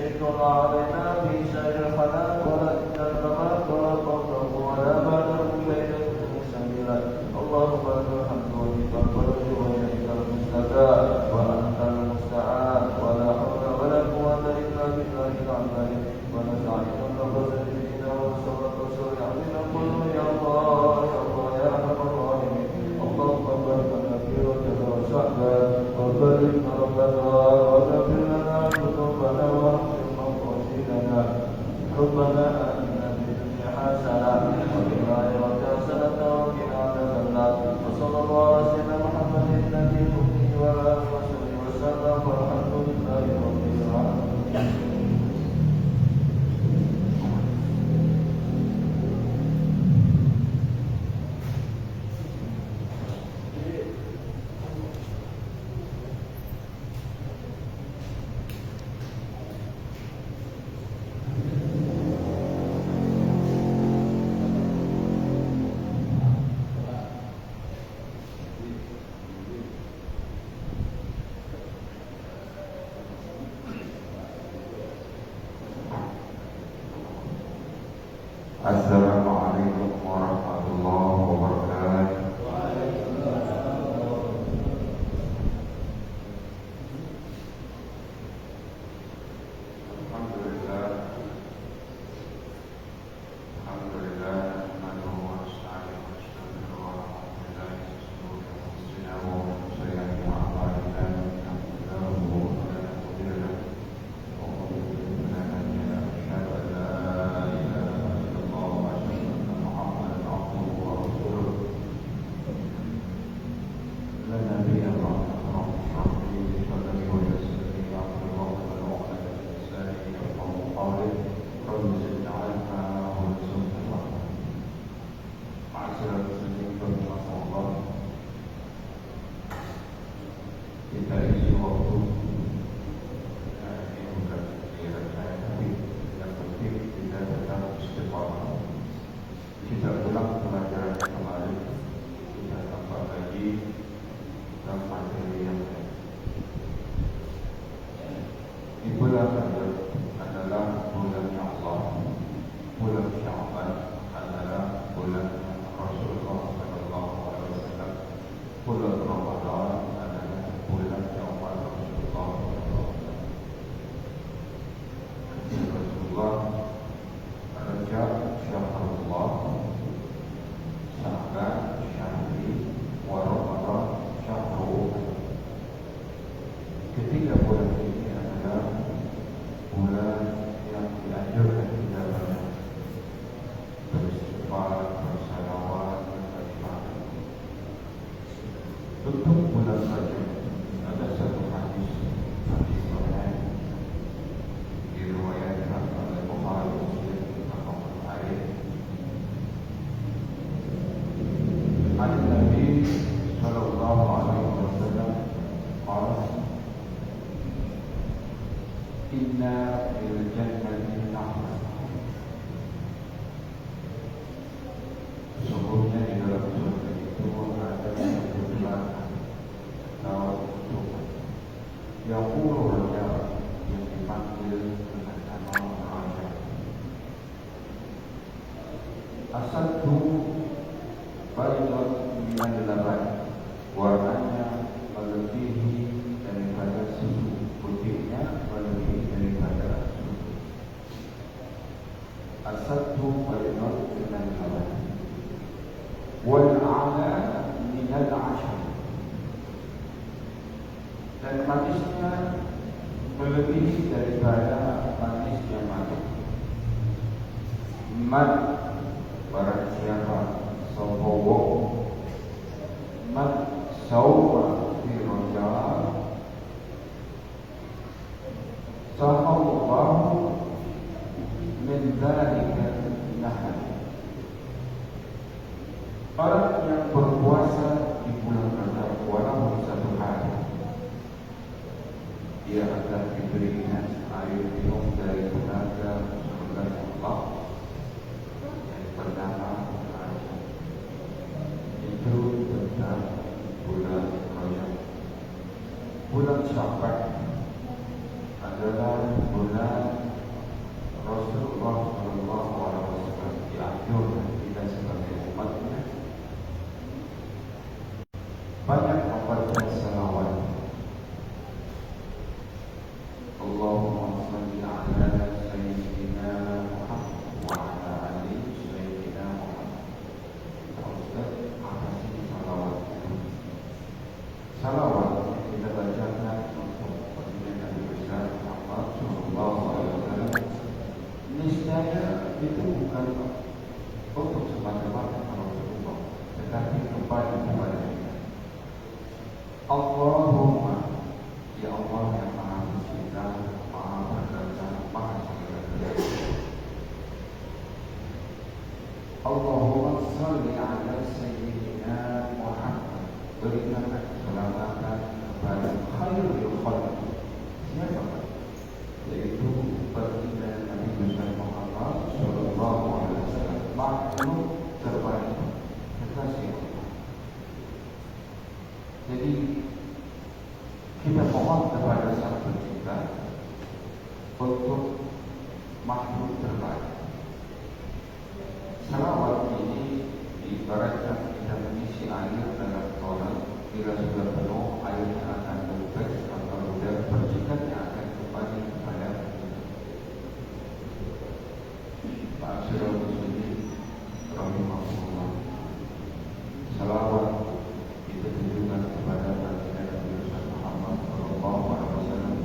يطلع علينا في سائر الحالات ولا إن الممات ولا قبره ولا بعده ليلة سبيلا. اللهم لك الحمد ولك الفضل وإليك المستكى وأنت المستعان ولا حول ولا قوة إلا بالله العلي. ونستعين بفضلك والصلاة والسلام على كل يا الله يا الله يا أرحم الراحمين. اللهم بارك لنا في رجب وشعبان وبارك ربنا وغفر لنا ذنوبنا واغفر مواسينا. ربنا آتنا في الدنيا حسنة وفي الآخرة حسنة وقنا عذاب النار. وصلى الله على سيدنا محمد النبي الأمي وعلى آله وصحبه وسلم والحمد لله رب العالمين. Assalamualaikum warahmatullahi wabarakatuh. Alhamdulillah. Alhamdulillah. Nahmaduhu wa nasta'inuhu wa nastaghfiruh wa na'udzu billahi min shururi anfusina wa min sayyi'ati a'malina. Innahu la mudilla lahu wa man yudlil fala hadiya lahu. Asyhadu an la ilaha illallah wa asyhadu anna Muhammadan abduhu wa rasuluh. La nabiyya ba'dahu. Rabbi shrah li sadri wa yassir li amri wahlul 'uqdatam min lisani yafqahu qawli. Rabbi zidni 'ilma warzuqni fahma. Ma'asyiral muslimin rahimakumullah. Kita isi waktu ini bukan pikiran saya, tapi yang penting kita tetap istiqamah. Kita ulang pelajaran kemarin, kita tambah lagi dalam materi yang lain. Di bulan Rajab adalah bulannya Allah, bulan Sya'ban adalah bulannya Rasulullah SAW, bulan Ramadan adalah bulannya umat Rasulullah SAW. Kata Rasulullah, Rajab syahrullah, Sya'ban syahri, wa Ramadan syahru. Ketiga bulan ini adalah bulan yang dianjurkan kita banyak beristighfar, bersalawat, beribadah. Untuk bulan Rajab ada satu hadis sahih diriwayatkan oleh Bukhari Muslim tentang ayat An Nabi sallallahu alaihi wasallam qala inna fil jannati nahran. Sesungguhnya di dalam surga itu ada satu belakang atau tutup yang raja yang dipanggil dengan nama raja. Asal-tu baydun minal laban, warnanya melebihi daripada susu, putihnya melebihi daripada susu. Asal-tu baydun minal laban, wal a'la minal ashar, dan manisnya melebihi daripada manisnya madu. Man, barang siapa sopowo, man sawma fi rajab, sahawallahu min dhalika nahar. Orang yang berpuasa di bulan Rajab walaupun satu hari, dia akan diberikan air minum dari tenaga surga Allah yang bernama Rajab. Itu tentang bulan Rajab. Bulan Sya'ban adalah bulan bukan untuk semata-mata kalau berubah, tetapi kembali kepada kita. Allahumma, ya Allah yang Maha Pencipta, Maha Berkata, Maha Segala-galanya. Allahumma salli ala Sayyidina Muhammad, berikanlah keselamatan kepada khairul khalq. Siapa? Yaitu baginda Nabi besar Muhammad sallallahu alaihi wasallam, makhluk terbaik, kekasih Allah. Jadi kita mohon kepada Sang Pencipta untuk makhluk terbaik. Salawat ini diibaratkan kita mengisi air dalam kolam. Bila sudah penuh, airnya akan lumpes atau sudah percikannya akan kembali kepada Ma'asyiral muslimin rahimahullah. Salawat ditujukan kepada baginda Nabi Muhammad sallallahu alaihi wasallam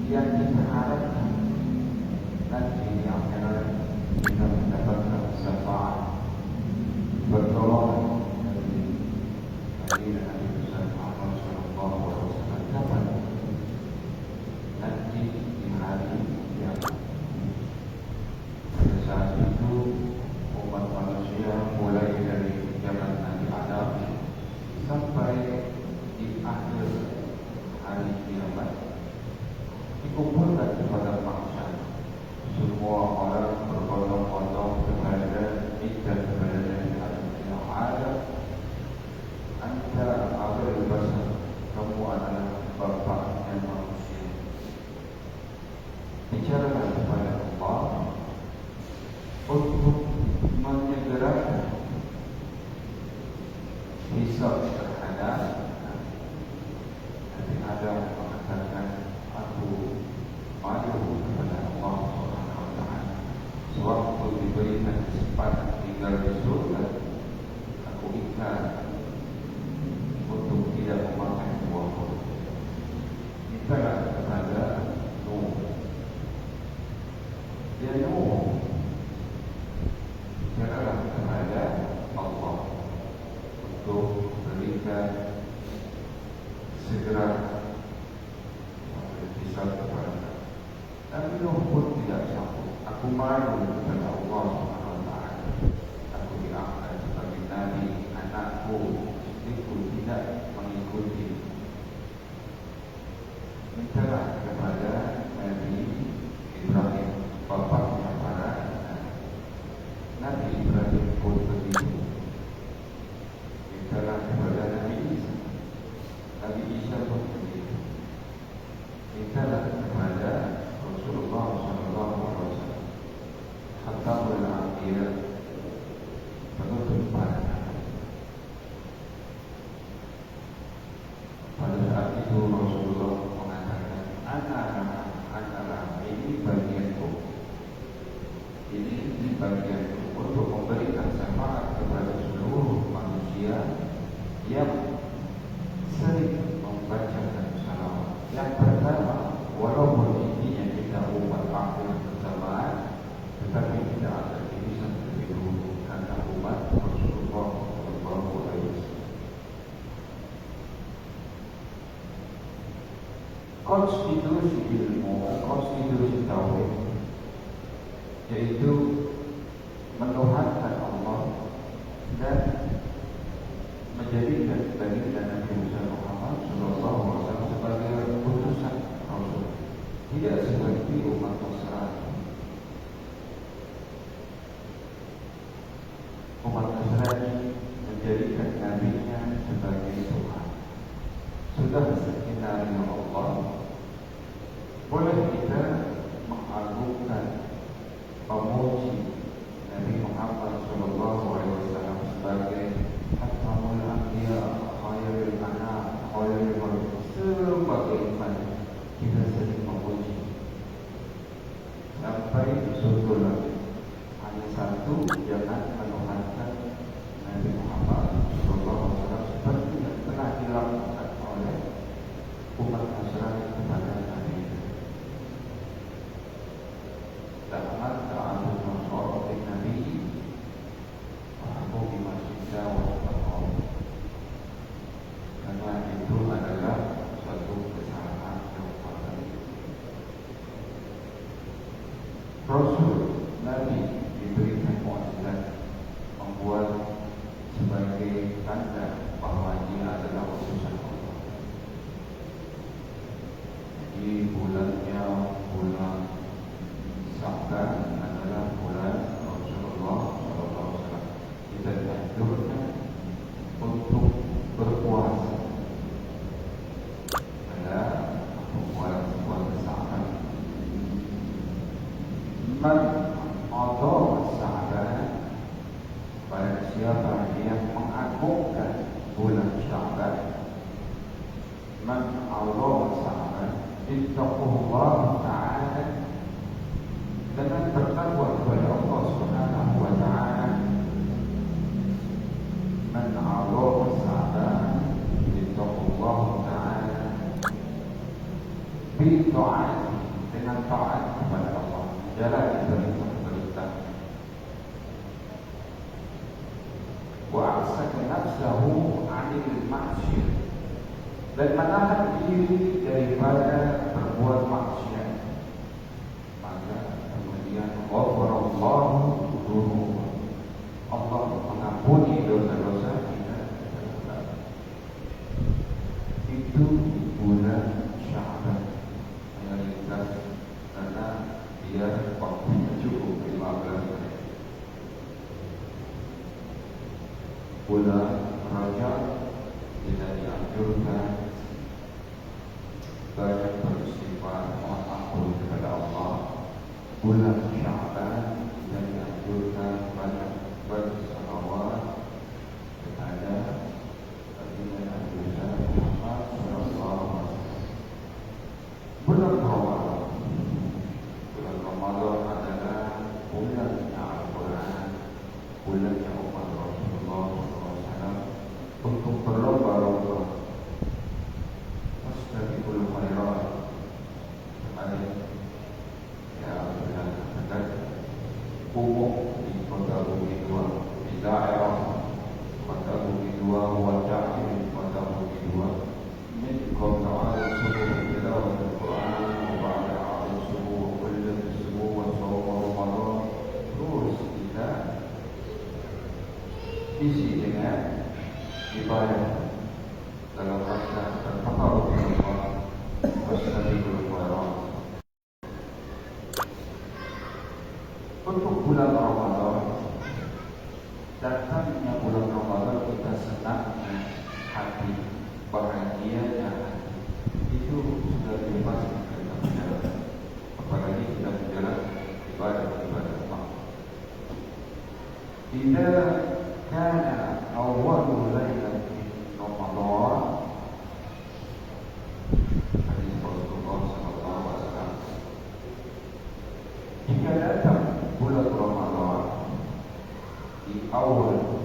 yang kita harapkan nanti di akhirat kita mendapatkan syafaat pertolongan dari baginda Nabi Muhammad sallallahu alaihi wasallam. Kapan? Nanti di hari kiamat. Pada saat itu umat manusia mulai dari zaman Nabi Adam sampai di akhir hari kiamat dikumpulkan kepada manusia. Semua orang berbondong-bondong kepada kita kepada Nabi Adam yang ada. Anta abul basar, kamu adalah bapaknya manusia. Bicaralah kepada Allah untuk menyegerakan hisab terhadap Nabi Adam. Mengatakan, aku malu kepada Allah Subhanahu wa Ta'ala. Sewaktu diberikan kesempatan tinggal di surga, aku ikhlas untuk tidak memakan buah kurma. Mintalah kepada Nuh. Ya Nuh, bicaralah kepada Allah untuk berikan segera hisab kepada. Tapi Nuh pun tidak sanggup. Aku malu kepada Allah Subhanahu wa Ta'ala. Aku diangkat sebagai nabi, anakku istriku tidak mengikuti. Mintalah kepada Nabi Ibrahim, bapaknya para Nabi Ibrahim pun begitu. Mintalah kepada Nabi Isa. Nabi Isa pun begitu. Mintalah kepada Rasulullah sallallahu alaihi wasallam, Khatamul Anbiya, penutup para nabi. Pada saat itu Rasulullah mengatakan, Ana ini bagianku. Ini bagianku untuk memberikan syafaat kepada seluruh manusia yang sering membacakan salawat. Yang pertama, walaupun intinya kita umat akhir bersamaan, tetapi kita akan bisa lebih dulu karena umat Rasulullah sallallahu alaihi wasallam. Konstitusi ilmu, konstitusi tauhid, yaitu menuhankan Allah dan menjadikan baginda Nabi Muhammad sallallahu alaihi wasallam sebagai utusan Rasul. Tidak seperti umat Nasrani. Umat Nasrani menjadikan nabinya sebagai Tuhan. Sudah skenario Allah. Boleh kita mengagungkan, memuji Nabi Muhammad sallallahu alaihi wasallam sebagai Khatamul Anbiya, khairul anam, khairul khalq. Sebagaimana kita sering memuji sampai surga lagi. Hanya satu, jangan menuhankan Nabi Muhammad sallallahu alaihi wasallam seperti yang telah dilakukan oleh umat Nasrani kepada Nabi. Ta'amat ta'amat Nabi Rasul Nabi diberikan mukjizat membuat sebagai tanda bahwa dia adalah utusan Allah. Di bulannya bulan Sya'ban adalah bulan Rasulullah SAW. Kita dianjurkan untuk berpuasa pada bulan Sya'ban. Man adha Sya'ban, barang siapa yang mengagungkan bulan Sya'ban, man adha Sya'ban, ittaqullah ta'ala, dengan bertakwa kepada Allah Subhanahu wa ta'ala. Man adha Sya'ban, ittaqullah ta'ala bi ta'ati, dengan taat kepada Allah, jalani perintah-perintah. Wa amsaka nafsahu 'anil ma'siyah, dan menahan diri daripada berbuat maksiat. Maka kemudian ghafarallahu dzunub, Allah mengampuni dosa-dosa kita. Itu bulan Sya'ban mayoritas, karena dia waktunya cukup 15 menit. Bulan Rajab tidak dianjurkan banyak beristighfar, mohon ampun kepada Allah. Bulan Sya'ban tidak dianjurkan banyak bersalawat kepada Nabi Muhammad SAW. Bulan Ramadan, bulan Ramadan adalah bulannya Al-Quran, bulannya umat Rasulullah SAW untuk berlomba-lomba. Fastabiqul khairat, ada ya sudah katakan umum di kota Bukit Dua, di daerah kota Bukit Dua, wajah di kota Bukit Dua. Min kota al-subuh tilawat al-Quran, wa ba'da al-subuh wa kullat al-subuh wa sawma Ramadan. Terus kita isi dengan ibadah dalam rangka bertakarub dengan Allah. Wassalamualaikum warahmatullahi. Untuk bulan Ramadan, datangnya bulan Ramadan, kita senangnya hati, bahagianya hati, itu sudah bebas kita menjalankan. Apalagi kita menjalankan ibadah-ibadah Allah. Idza kana awwalu lailatin Ramadan, hadis Rasulullah SAW, jika datang bulan Ramadan di awal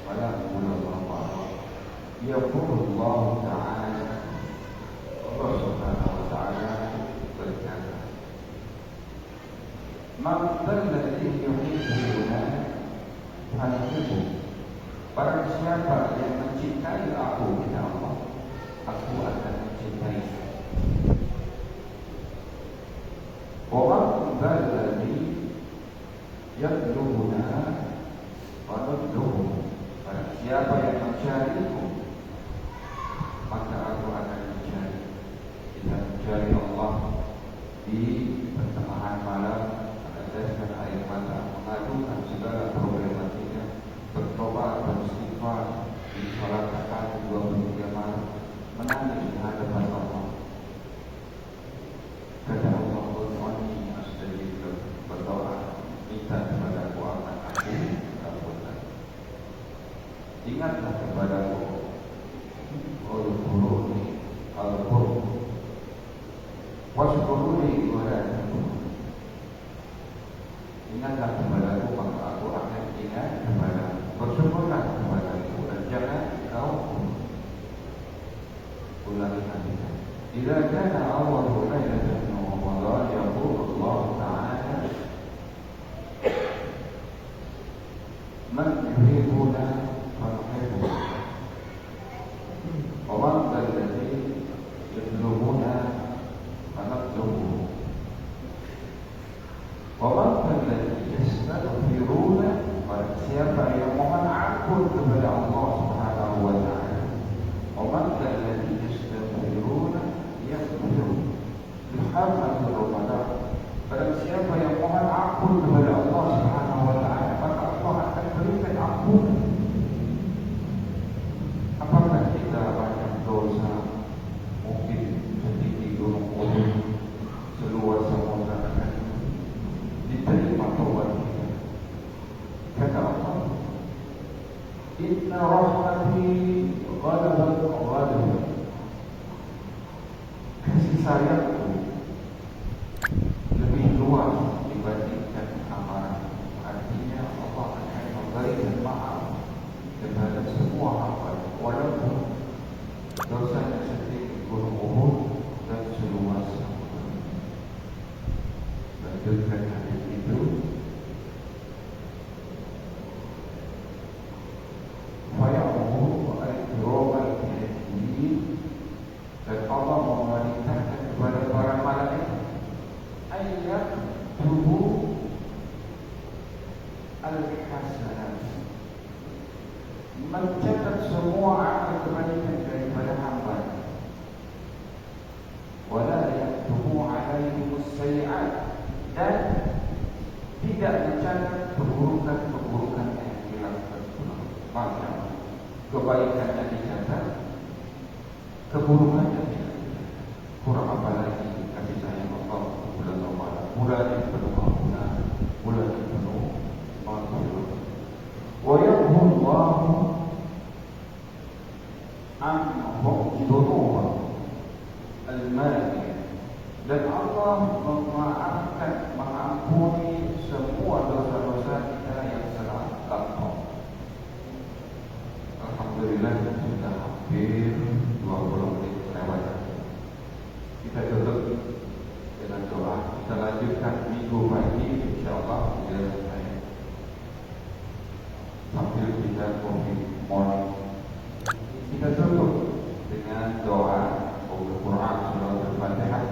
malam bulan Ramadan, yaqulullah ta'ala, Allah Subhanahu wa ta'ala berkata, man dzalladzi yuhibbuna falyuhibbu, barang siapa yang mencintai aku, kata Allah, aku akan mencintai. Wa man dzalladzi yatlubuna falyuhibbu, barang siapa yang mencariku, maka aku akan mencari. Kita mencari Allah di pertengahan malam, meneteskan air mata, mengadukan segala problematika, bertobat, beristighfar di sholat rakaat 23 malam, menangis di hadapan Allah. Kata Allah, "Ud'uni astajib lakum," berdoa, minta kepada aku akan aku kabulkan. Ingatlah kepadaku, Udhkuruni al-Qur'an washkuruni wa la takfurun. Ingatlah kepadaku, maka aku akan ingat kepadamu. Bersyukurlah kepadaku dan jangan kau ulangi hatimu. Idza kana awwalu lailatin min Ramadan, yaqulu Allah Ta'ala, man yuhibbuna fanuhibbuhu, Wa man alladhi yastaghfiruna, barang siapa yang mohon ampun kepada Allah Subhanahu wa taala. Wa man alladhi yastaghfiruna yaghfiru lihamdi Ramadan. Barang siapa yang mohon ampun kepada Allah Subhanahu wa taala, maka Allah akan berikan ampun. Apakah kita banyak dosa? Mungkin setinggi gunung Uhud, seluas samudra akan diterima taubat kita. Kata Allah, Inna rahmati ghalabat ghalabat. Kasih sayangku lebih luas dibandingkan amalan. Artinya Allah akan memberikan maaf kepada semua hamba, walaupun dosanya setinggi gunung Uhud dan seluas samudra. Lanjutkan hadis itu. Faya'muhu al-kiram al-katibin, dan Allah memerintahkan kepada para malaikat ayat tubuh al-hasanat, mencatat semua amal kebaikan daripada hamba, wala yaktubu alaihim as-sayyi'at, dan tidak mencatat keburukan-keburukan yang dilakukan. Maka kebaikannya dicatat, keburukannya tidak. Kurang apa lagi kasih sayang Allah bulan Ramadan, bulan yang penuh ampunan, bulan yang penuh maghfirah. Wa yaqulullahu anhum dunuba al-madiyah, dan Allah memaafkan, mengampuni semua dosa-dosa kita yang telah lampau. Alhamdulillah sudah hampir 20 menit lewat. Kita tutup dengan doa. Kita lanjutkan minggu pagi, insyaallah bila saya sambil kita coffee morning. Kita tutup dengan doa Al-Quran surah Al-Fatihah.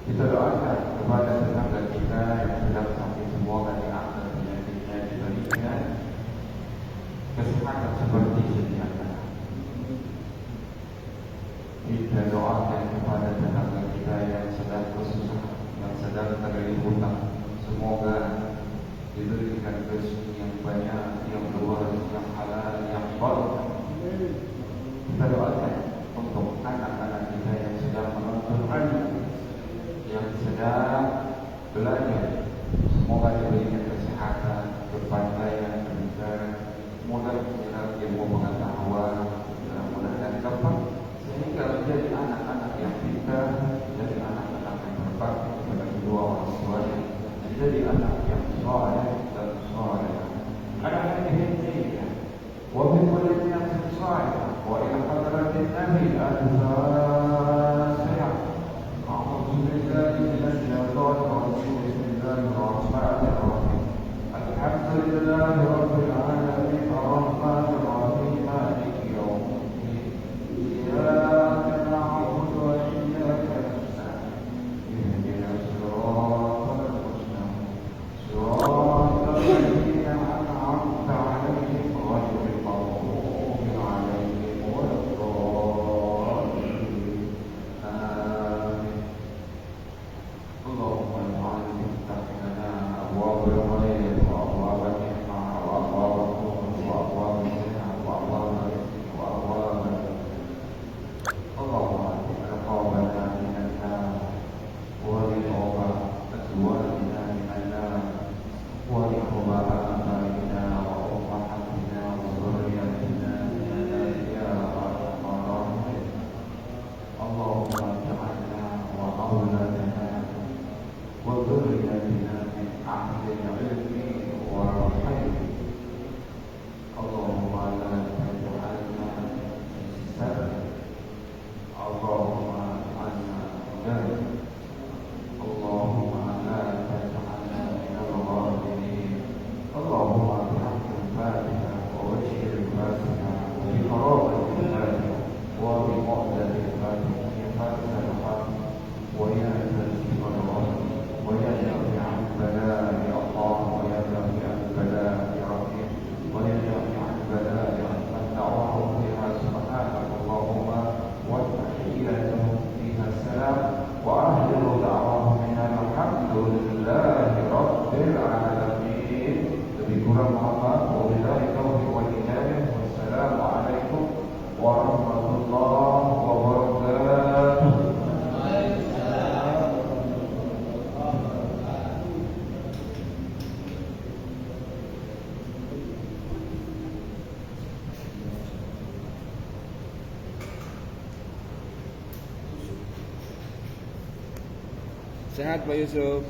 Kita doakan kepada tetangga kita yang sedang sakit, semoga diangkat penyakitnya, diberikan kesehatan seperti sedia kala. Kita doakan kepada tetangga kita yang sedang kesusahan, yang sedang terlilit hutang, semoga diberikan rezeki yang banyak, yang luas, yang halal, yang barakah. Kita doakan untuk anak-anak kita yang sedang menuntut ilmu, yang sedang belajar, semoga diberikan kesehatan, kepandaian, kemudahan, mudah mengenal ilmu pengetahuan, mudah-mudahan dapat sehingga menjadi anak-anak yang pintar, menjadi anak-anak yang berbakti kepada kedua orang tuanya, menjadi anak yang saleh dan saleh. Anak-anak ini wa bi kulli nafsin salihah wa ila hadratin nabi al-fatiha. A'udzu billahi minasy syaithanir rajim. Bismillahirrahmanirrahim. Alhamdulillahi rabbil alamin, arrahmanir rahim, maliki yaumiddin. Iyyaka na'budu wa iyyaka nasta'in. Ihdinas siratal mustaqim. Siratal ladzina an'amta 'alaihim ghairil maghdubi 'alaihim waladdallin. Amin. Allahumma ij'al miftahana abwaabal khair wa abwaabal ni'mah wa abwaabal nur wa abwaabal sihah wa abwaabal rizqi wa abwaabal Allahumma taqabbal minan nar wa riqaba azwajina minan nar wa riqaba abaina wa ummahatina wa dhurriyyatina minan nar ya arhamar rahimin. Allahumma ij'alna wa awladana wa dhurriyyatina min ahli al-'ilm bermanfaat. Wabillahi taufiq wal hidayah. Wassalamualaikum warahmatullahi wabarakatuh. Sehat Pak Yusuf.